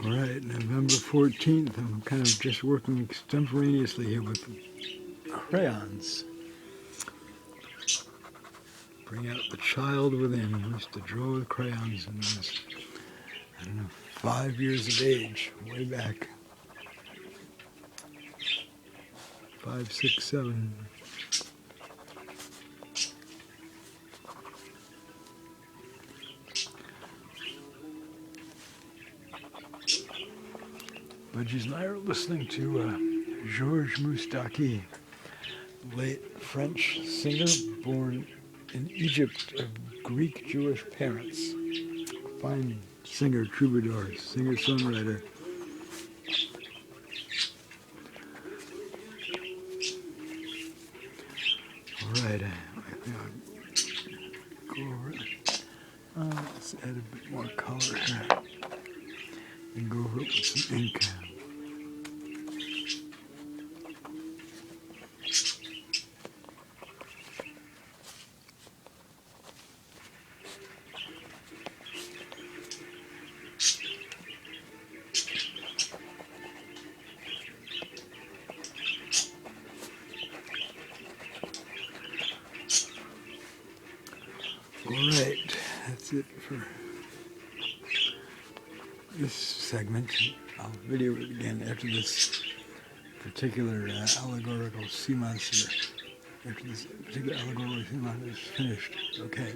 All right, November 14th, I'm kind of just working extemporaneously here with crayons. Bring out the child within. I used to draw with crayons when I was, 5 years of age, way back. 5, 6, 7. Budgies and I are listening to Georges Moustaki, late French singer born in Egypt of Greek Jewish parents. Fine singer, troubadour, singer-songwriter. All right, I think I'll go over it. Let's add a bit more color here and go over it with some ink. All right, that's it for this segment. I'll video it again after this particular allegorical siman, after this particular allegorical siman is finished. Okay.